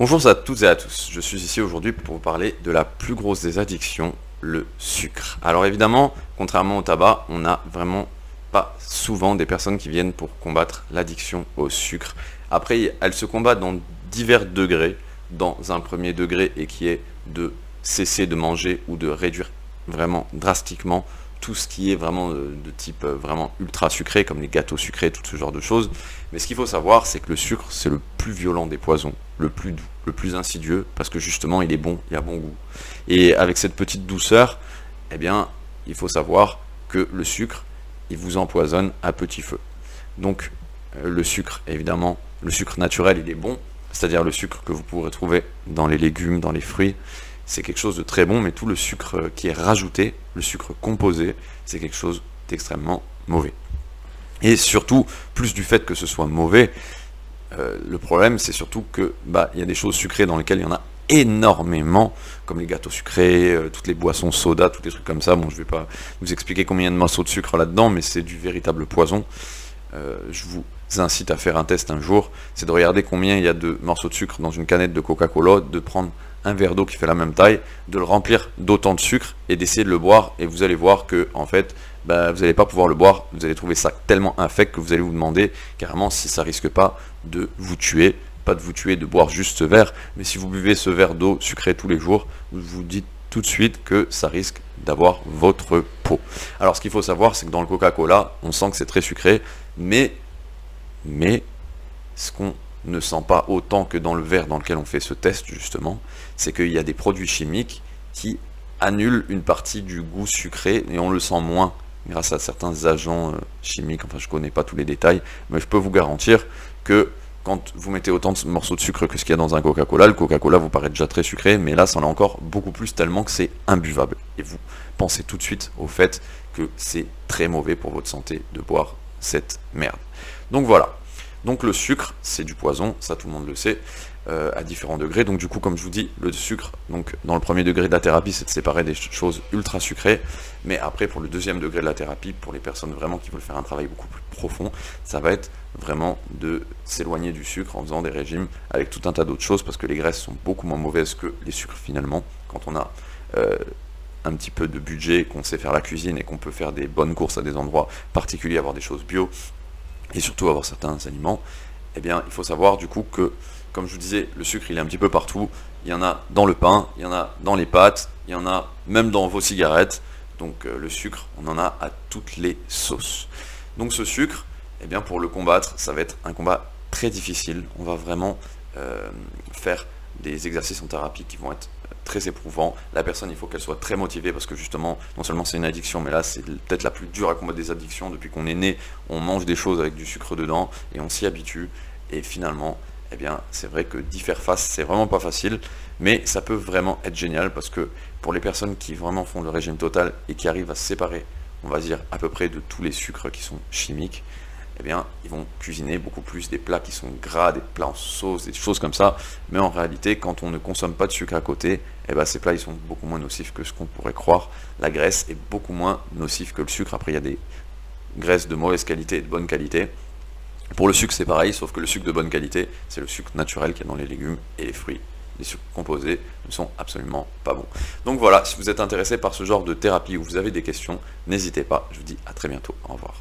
Bonjour à toutes et à tous, je suis ici aujourd'hui pour vous parler de la plus grosse des addictions, le sucre. Alors évidemment, contrairement au tabac, on n'a vraiment pas souvent des personnes qui viennent pour combattre l'addiction au sucre. Après, elle se combat dans divers degrés. Dans un premier degré et qui est de cesser de manger ou de réduire vraiment drastiquement tout ce qui est vraiment de type vraiment ultra sucré, comme les gâteaux sucrés, tout ce genre de choses. Mais ce qu'il faut savoir, c'est que le sucre, c'est le plus violent des poisons, le plus doux, le plus insidieux, parce que justement, il est bon, il a bon goût. Et avec cette petite douceur, eh bien, il faut savoir que le sucre, il vous empoisonne à petit feu. Donc, le sucre, évidemment, le sucre naturel, il est bon, c'est-à-dire le sucre que vous pourrez trouver dans les légumes, dans les fruits, c'est quelque chose de très bon, mais tout le sucre qui est rajouté, le sucre composé, c'est quelque chose d'extrêmement mauvais. Et surtout, plus du fait que ce soit mauvais, le problème c'est surtout que il y a des choses sucrées dans lesquelles il y en a énormément, comme les gâteaux sucrés, toutes les boissons soda, tous les trucs comme ça. Bon, je vais pas vous expliquer combien il y a de morceaux de sucre là-dedans, mais c'est du véritable poison. Je vous incite à faire un test un jour, c'est de regarder combien il y a de morceaux de sucre dans une canette de Coca-Cola, de prendre un verre d'eau qui fait la même taille, de le remplir d'autant de sucre et d'essayer de le boire, et vous allez voir que en fait vous n'allez pas pouvoir le boire, vous allez trouver ça tellement infect que vous allez vous demander carrément si ça risque pas de vous tuer, pas de vous tuer de boire juste ce verre, mais si vous buvez ce verre d'eau sucrée tous les jours, vous vous dites tout de suite que ça risque d'avoir votre peau. Alors ce qu'il faut savoir, c'est que dans le Coca-Cola, on sent que c'est très sucré, mais ce qu'on ne sent pas autant que dans le verre dans lequel on fait ce test justement, c'est qu'il y a des produits chimiques qui annulent une partie du goût sucré et on le sent moins grâce à certains agents chimiques. Enfin, je connais pas tous les détails, mais je peux vous garantir que quand vous mettez autant de morceaux de sucre que ce qu'il y a dans un Coca-Cola, le Coca-Cola vous paraît déjà très sucré, mais là, ça en est encore beaucoup plus tellement que c'est imbuvable. Et vous pensez tout de suite au fait que c'est très mauvais pour votre santé de boire cette merde. Donc voilà. Donc le sucre, c'est du poison, ça tout le monde le sait, à différents degrés. Donc du coup, comme je vous dis, le sucre, donc dans le premier degré de la thérapie, c'est de séparer des choses ultra sucrées. Mais après, pour le deuxième degré de la thérapie, pour les personnes vraiment qui veulent faire un travail beaucoup plus profond, ça va être vraiment de s'éloigner du sucre en faisant des régimes avec tout un tas d'autres choses, parce que les graisses sont beaucoup moins mauvaises que les sucres finalement. Quand on a un petit peu de budget, qu'on sait faire la cuisine et qu'on peut faire des bonnes courses à des endroits particuliers, avoir des choses bio, et surtout avoir certains aliments, eh bien il faut savoir du coup que, comme je vous disais, le sucre il est un petit peu partout, il y en a dans le pain, il y en a dans les pâtes, il y en a même dans vos cigarettes, donc le sucre, on en a à toutes les sauces. Donc ce sucre, eh bien pour le combattre, ça va être un combat très difficile, on va vraiment faire des exercices en thérapie qui vont être très éprouvants. La personne, il faut qu'elle soit très motivée parce que justement, non seulement c'est une addiction, mais là c'est peut-être la plus dure à combattre des addictions. Depuis qu'on est né, on mange des choses avec du sucre dedans et on s'y habitue. Et finalement, eh bien, c'est vrai que d'y faire face, c'est vraiment pas facile, mais ça peut vraiment être génial parce que pour les personnes qui vraiment font le régime total et qui arrivent à se séparer, on va dire à peu près de tous les sucres qui sont chimiques, eh bien, ils vont cuisiner beaucoup plus des plats qui sont gras, des plats en sauce, des choses comme ça. Mais en réalité, quand on ne consomme pas de sucre à côté, eh bien, ces plats ils sont beaucoup moins nocifs que ce qu'on pourrait croire. La graisse est beaucoup moins nocive que le sucre. Après, il y a des graisses de mauvaise qualité et de bonne qualité. Pour le sucre, c'est pareil, sauf que le sucre de bonne qualité, c'est le sucre naturel qu'il y a dans les légumes et les fruits. Les sucres composés ne sont absolument pas bons. Donc voilà, si vous êtes intéressé par ce genre de thérapie ou vous avez des questions, n'hésitez pas. Je vous dis à très bientôt. Au revoir.